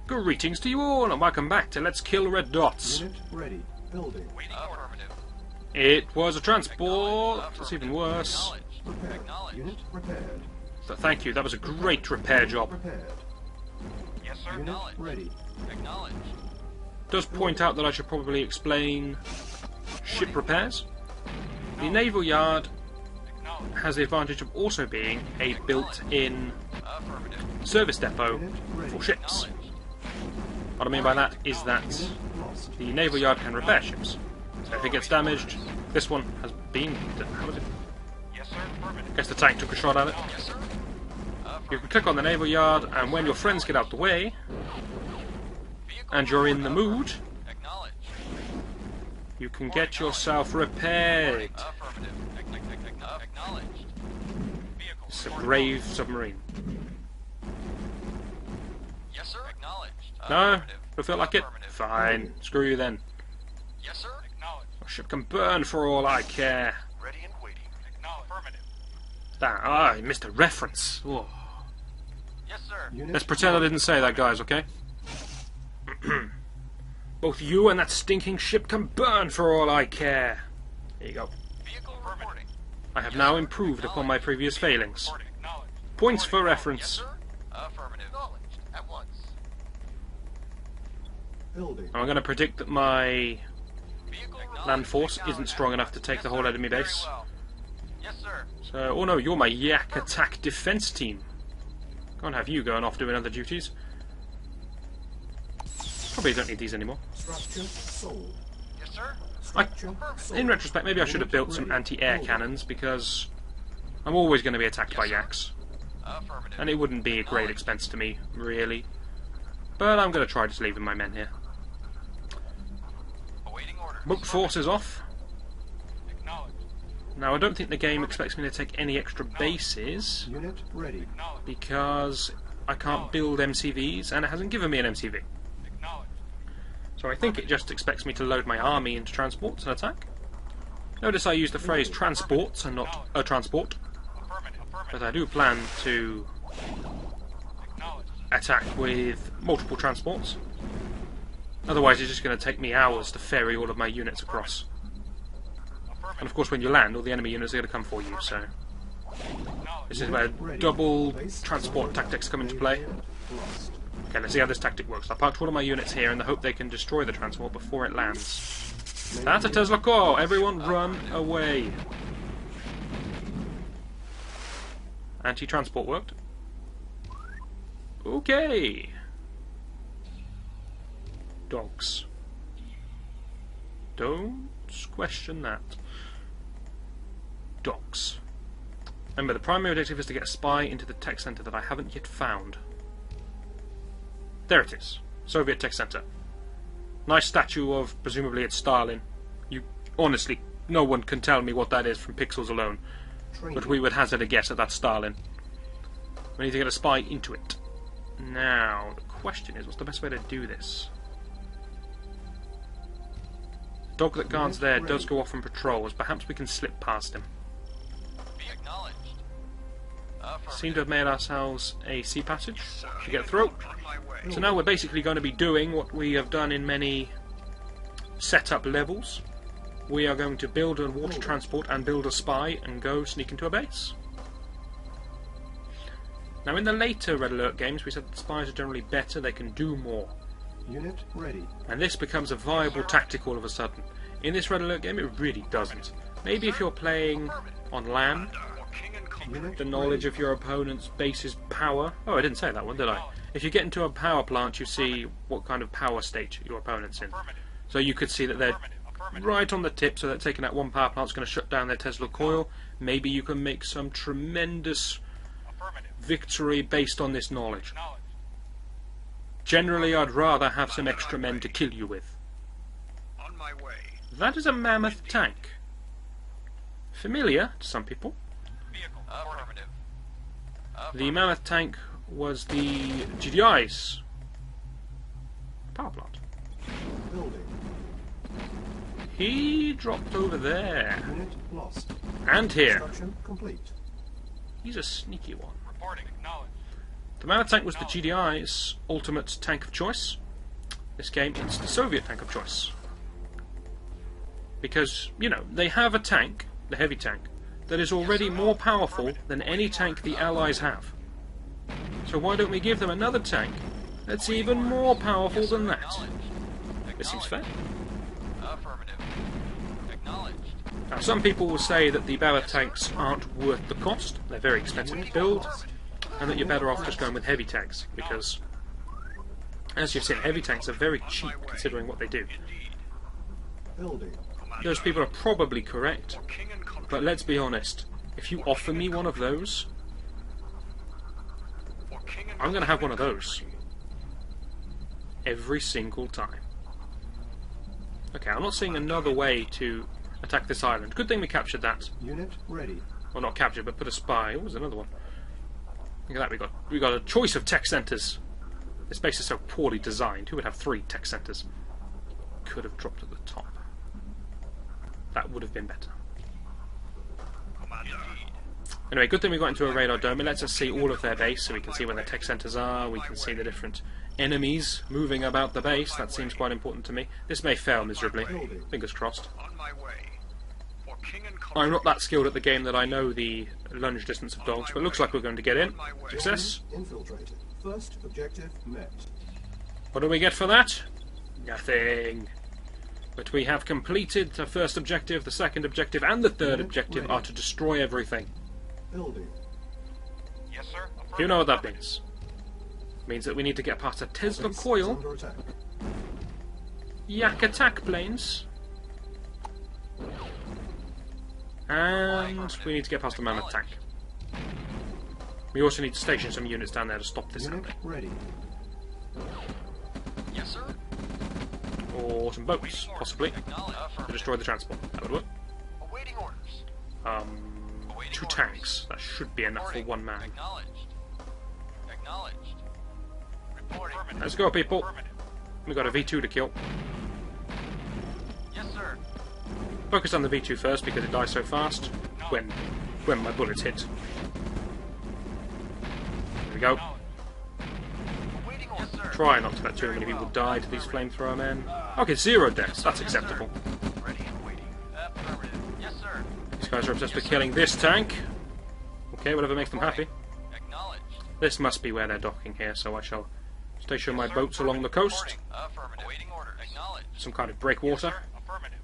Greetings to you all, and welcome back to Let's Kill Red Dots. Unit ready. Building. It was a transport. It's even worse. Prepared. Unit repaired. So thank you. That was a great repair job. Prepared. Yes, sir. Unit ready. Acknowledged. Does point out that I should probably explain ship repairs. The naval yard has the advantage of also being a built-in Affirmative. service depot Unit ready. for ships. What I mean by that is that Unit lost. the naval yard can repair ships. So if it gets damaged, this one has been... How was it? Yes, sir. Affirmative. I guess the tank took a shot at it. Yes, sir. You can click on the naval yard, and when your friends get out the way, and you're in the mood, Acknowledged. you can get yourself repaired. Affirmative. Acknowledged. Vehicle. It's a brave submarine. Yes, sir. Acknowledged. No? Affirmative. Don't feel like it? Affirmative. Fine. Screw you then. Yes, sir. Acknowledged. Your ship can burn for all I care. Ready and waiting. Acknowledged. Affirmative. That, I missed a reference. Oh. Yes, sir. Unit Let's pretend I didn't say that, guys, okay? Both you and that stinking ship can burn for all I care. There you go. Vehicle reporting. I have now improved upon my previous failings. Reporting. Acknowledged. Points for Yes, reference. sir. Affirmative. Acknowledged. At once. building. I'm going to predict that my Vehicle land force isn't strong enough to take the whole enemy Very base. well. Yes, sir. So, oh no, you're my yak attack defense team. Can't have you going off doing other duties. Probably don't need these anymore. Structure sold. Yes, sir. Structure sold. In retrospect, maybe I should have built some anti-air cannons, because I'm always going to be attacked by yaks. Affirmative. And it wouldn't be a great expense to me, really. But I'm going to try just leaving my men here. Awaiting orders. Boat force is off. Acknowledged. Now, I don't think the game expects me to take any extra bases, Unit ready. Acknowledged. because I can't build MCVs, and it hasn't given me an MCV. Acknowledged. So I think it just expects me to load my army into transports and attack. Notice I use the phrase transports and not a transport, Affirmative. Affirmative. but I do plan to Acknowledged. attack with multiple transports. Otherwise it's just going to take me hours to ferry all of my units across. And of course when you land, all the enemy units are going to come for you, so this is where double transport tactics come into play. Lost. Okay, let's see how this tactic works. I parked all of my units here in the hope they can destroy the transport before it lands. That's a Tesla core! Everyone run away! Anti-transport worked. Okay! Dogs. Don't question that. Dogs. Remember, the primary objective is to get a spy into the tech center that I haven't yet found. There it is. Soviet Tech Center. Nice statue of, presumably it's Stalin. You, honestly, no one can tell me what that is from pixels alone. But we would hazard a guess that that's Stalin. We need to get a spy into it. Now, the question is, what's the best way to do this? The dog that guards there does go off on patrols. Perhaps we can slip past him. Be acknowledged. Seem to have made ourselves a sea passage to get through. So now we're basically going to be doing what we have done in many setup levels. We are going to build a water transport and build a spy and go sneak into a base. Now in the later Red Alert games we said that spies are generally better, they can do more. Unit ready. And this becomes a viable tactic all of a sudden. In this Red Alert game it really doesn't. Maybe if you're playing on land, Unit the knowledge of your opponent's base's power... Oh, I didn't say that one, did I? If you get into a power plant, you see what kind of power state your opponent's in. So you could see that they're right on the tip, so that taking out one power plant's going to shut down their Tesla coil. Maybe you can make some tremendous victory based on this knowledge. Generally, I'd rather have some extra men to kill you with. On my way. That is a mammoth tank. Familiar to some people. Vehicle. Affirmative. The mammoth tank was the GDI's power plant. building. He dropped over there. Unit lost. And here. Construction complete. He's a sneaky one. Reporting. Acknowledged. The Mana tank was the GDI's ultimate tank of choice. This game, it's the Soviet tank of choice. Because, you know, they have a tank, the heavy tank, that is already more powerful than any tank the Allies have. So why don't we give them another tank that's even more powerful than that? This seems fair. Affirmative. Acknowledged. Now, some people will say that the Bala tanks aren't worth the cost, they're very expensive to build, and that you're better off just going with heavy tanks, because, as you've seen, heavy tanks are very cheap considering what they do. Building. Those people are probably correct, but let's be honest, if you offer me one of those, I'm going to have one of those. Every single time. Okay, I'm not seeing another way to attack this island. Good thing we captured that. Unit ready. Well, not captured, but put a spy. Oh, there's another one. Look at that, we got a choice of tech centres. This base is so poorly designed. Who would have 3 tech centres? Could have dropped at the top. That would have been better. Anyway, good thing we got into a radar dome. It lets us see all of their base, so we can see where their tech centres are. We can see the different enemies moving about the base. That seems quite important to me. This may fail miserably. Fingers crossed. On my way. For king and I'm not that skilled at the game that I know the lunge distance of dogs, but it looks like we're going to get in. Success. Infiltrated. First objective met. What do we get for that? Nothing. But we have completed the first objective, the second objective, and the third objective are to destroy everything. Building. Yes, sir. You know what that means. It means that we need to get past a Tesla Base is coil, under attack. yak attack planes, and we need to get past a mammoth tank. We also need to station some units down there to stop this Unit happening. ready. Yes, sir. Or some boats, possibly, to destroy the transport. That would work. Awaiting orders. Awaiting 2 tanks. That should be enough for 1 man. Acknowledged. Acknowledged. Reporting. Let's go, people. We got a V2 to kill. Yes, sir. Focus on the V2 first because it dies so fast when my bullets hit. There we go. Awaiting orders. Yes, sir. Try not to let too many people die to these flamethrower men. Okay, 0 deaths. That's acceptable. Ready and waiting. Affirmative. Yes, sir. These guys are obsessed with killing this tank. Okay, whatever makes them happy. Acknowledged. This must be where they're docking here, so I shall station my boats along the coast. Affirmative. Awaiting orders. Acknowledged. Some kind of breakwater. Affirmative.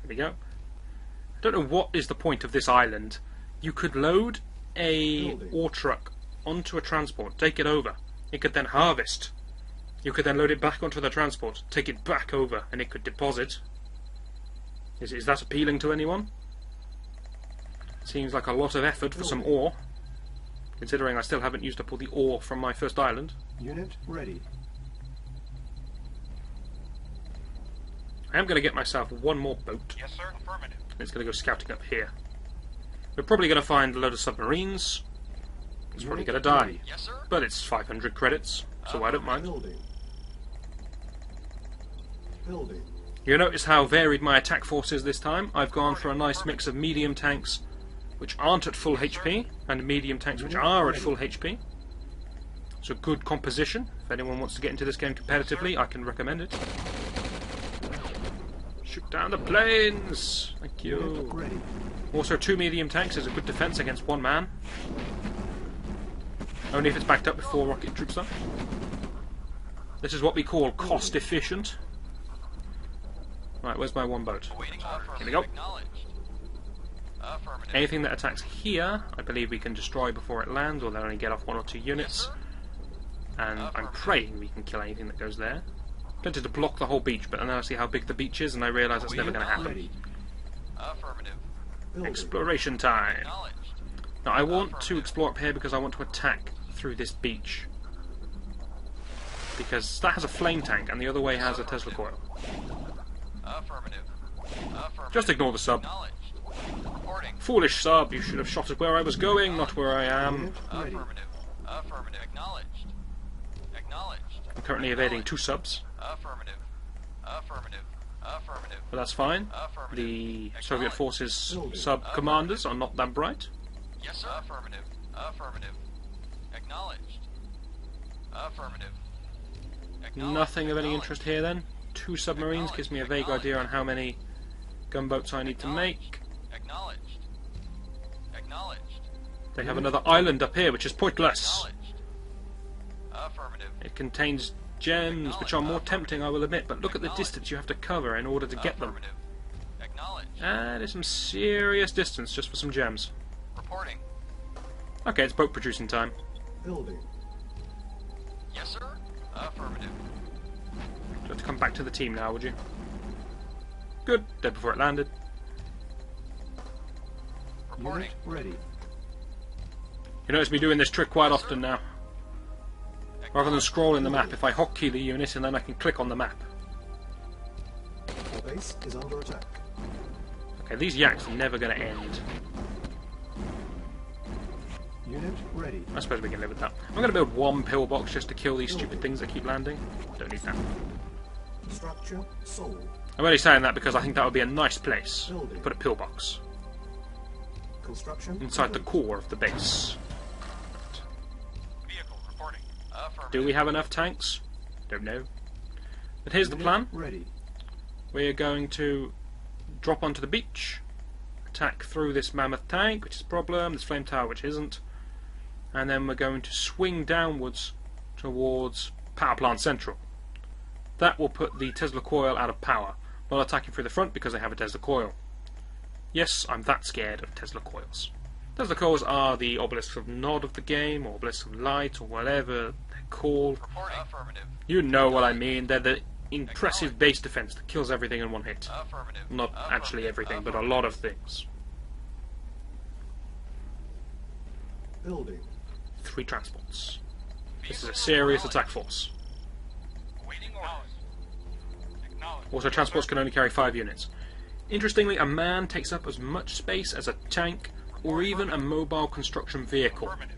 There we go. I don't know what is the point of this island. You could load a ore truck onto a transport, take it over. It could then harvest. You could then load it back onto the transport, take it back over, and it could deposit. Is that appealing to anyone? Seems like a lot of effort for some ore, considering I still haven't used up all the ore from my first island. Unit ready. I am going to get myself 1 more boat. Yes, sir. Affirmative. It's going to go scouting up here. We're probably going to find a load of submarines. It's probably going to die. Yes, sir. But it's 500 credits, so I don't mind. Building. Building. You notice how varied my attack force is this time. I've gone for a nice mix of medium tanks which aren't at full HP and medium tanks which are at full HP. It's a good composition. If anyone wants to get into this game competitively, I can recommend it. Shoot down the planes! Thank Unit you. ready. Also, 2 medium tanks is a good defense against 1 man. Only if it's backed up with 4 rocket troops though. This is what we call cost efficient. Right, where's my 1 boat? Awaiting orders. Here we go. Acknowledged. Affirmative. Anything that attacks here, I believe we can destroy before it lands, or they'll only get off 1 or 2 units. And I'm praying we can kill anything that goes there. Tempted to block the whole beach, but then I see how big the beach is, and I realise that's never going to happen. Ready. Affirmative. Building. Exploration time. Acknowledged. Now, I want to explore up here because I want to attack through this beach. Because that has a flame tank, and the other way has a Tesla coil. Affirmative. Affirmative. Just ignore the sub. Acknowledged. Reporting. Foolish sub, you should have shot at where I was going, not where I am. Unit ready. Affirmative. Affirmative. Acknowledged. Acknowledged. I'm currently evading 2 subs, Affirmative. Affirmative. Affirmative. but that's fine. Affirmative. The Soviet forces sub-commanders are not that bright. Yes, sir. Affirmative. Affirmative. Acknowledged. Affirmative. Acknowledged. Nothing of any Acknowledged. interest here then. 2 submarines gives me a vague idea on how many gunboats I need to make. Acknowledged. Acknowledged. They have another island up here, which is pointless. Acknowledged. Affirmative. It contains gems, which are more tempting, I will admit, but look at the distance you have to cover in order to get them. Affirmative. Acknowledged. And it's some serious distance just for some gems. Reporting. Okay, it's boat producing time. Building. Yes, sir. Affirmative. You have to come back to the team now, would you? Good. Dead before it landed. Reporting. Unit ready. You notice me doing this trick quite often now. Rather than scrolling the map, if I hotkey the unit and then I can click on the map. Our base is under attack. Okay, these yaks are never going to end. Unit ready. I suppose we can live with that. I'm going to build 1 pillbox just to kill these stupid things that keep landing. Don't need that. Structure sold. I'm only saying that because I think that would be a nice place to put a pillbox. Construction Inside the complete. core of the base. Vehicle reporting. Affirmative. Do we have enough tanks? Don't know. But here's the Unit plan. Ready. We're going to drop onto the beach, attack through this mammoth tank, which is a problem, this flame tower, which isn't, and then we're going to swing downwards towards Power Plant Central. That will put the Tesla coil out of power. Not attacking through the front because they have a Tesla coil. Yes, I'm that scared of Tesla coils. Tesla coils are the obelisks of Nod of the game, or obelisks of light, or whatever they're called. Reporting. Affirmative. You know what I mean. They're the impressive base defense that kills everything in one hit. Affirmative. Not actually everything, but a lot of things. Building. 3 transports. This is a serious attack force. Awaiting orders. Acknowledged. Also, transports can only carry 5 units. Interestingly, a man takes up as much space as a tank or even a mobile construction vehicle. Affirmative.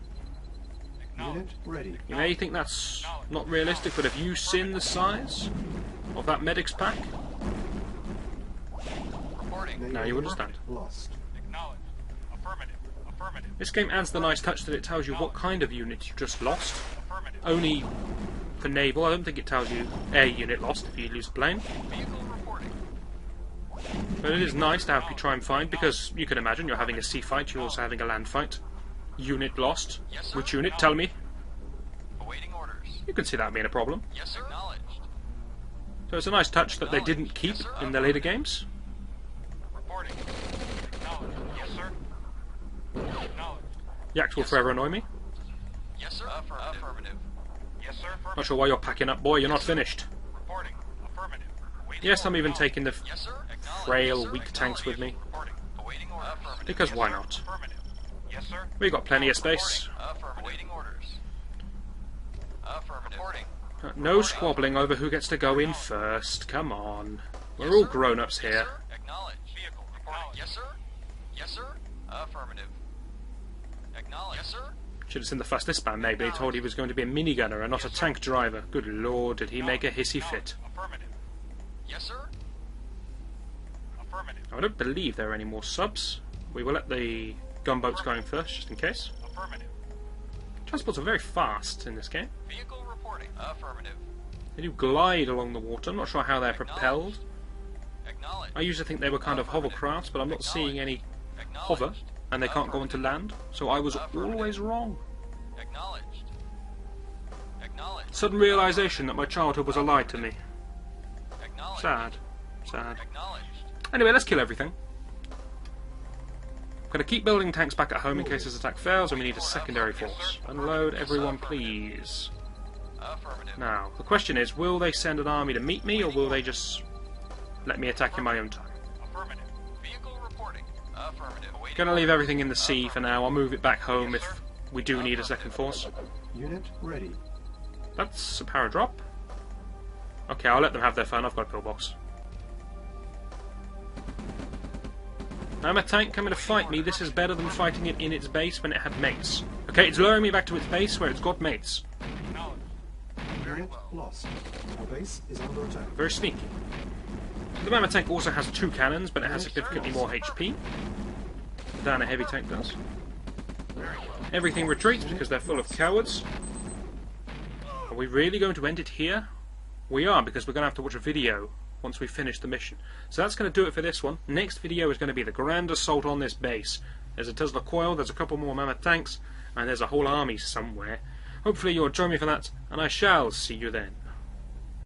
Unit ready. You may think that's not realistic, but have you seen the size of that medic's pack? Reporting. Now you understand. Lost. Acknowledged. Affirmative. Affirmative. This game adds the nice touch that it tells you what kind of unit you just lost. Affirmative. Only for naval. I don't think it tells you air unit lost if you lose a plane. Vehicle reporting. But it is nice to have you try and find, because you can imagine you're having a sea fight, you're also having a land fight. Unit lost. Yes, sir. Which unit? Tell me. Awaiting orders. You can see that being a problem. Yes, sir. Acknowledged. So it's a nice touch that they didn't keep in the later games. Reporting. Acknowledged. Yes, sir. Acknowledged. Yaks will forever annoy me. Yes, sir. Affirmative. Yes, sir. Not sure why you're packing up, boy, you're not finished. Reporting. Affirmative. Awaiting Yes, I'm order. even taking the Yes, sir. Acknowledged. frail, Yes, sir. weak tanks with me. Reporting. Awaiting orders. Affirmative. Because Yes, why sir. not? Affirmative. Yes, sir. We got plenty of space. Affirmative. Awaiting orders. Affirmative. Reporting. No squabbling over who gets to go in first. Come on. We're all grown-ups Yes, here. sir. Acknowledged. Vehicle reporting. Yes, sir. Yes, sir. Affirmative. Acknowledged. Yes, sir. Should have seen the fuss this man made, but he told he was going to be a minigunner and not a tank driver. Good lord, did he make a hissy fit. Affirmative. Yes, sir. Affirmative. I don't believe there are any more subs. We will let the gunboats go in first, just in case. Affirmative. Transports are very fast in this game. Vehicle reporting. Affirmative. They do glide along the water. I'm not sure how they're propelled. Acknowledged. I usually think they were kind of hovercrafts, but I'm not seeing any hover, and they can't go onto land, so I was always wrong. Acknowledged. Acknowledged. Sudden realization that my childhood was a lie to me. Acknowledged. Sad. Sad. Acknowledged. Anyway, let's kill everything. I'm going to keep building tanks back at home in case this attack fails, and we need a secondary force. Unload everyone, please. Affirmative. Now, the question is, will they send an army to meet me, or will they just let me attack in my own time? Affirmative. Vehicle reporting. Affirmative. Awaiting Going to leave everything in the sea for now. I'll move it back home if we do need a second force. Unit ready. That's a power drop. Okay, I'll let them have their fun. I've got a pillbox. I'm a tank coming to fight me. This is better than fighting it in its base when it had mates. Okay, it's luring me back to its base where it's got mates. Acknowledged. Unit lost. Our base is under attack. Very sneaky. The mammoth tank also has 2 cannons, but it has significantly more HP than a heavy tank does. Everything retreats because they're full of cowards. Are we really going to end it here? We are, because we're going to have to watch a video once we finish the mission. So that's going to do it for this one. Next video is going to be the grand assault on this base. There's a Tesla coil, there's a couple more mammoth tanks, and there's a whole army somewhere. Hopefully you'll join me for that, and I shall see you then.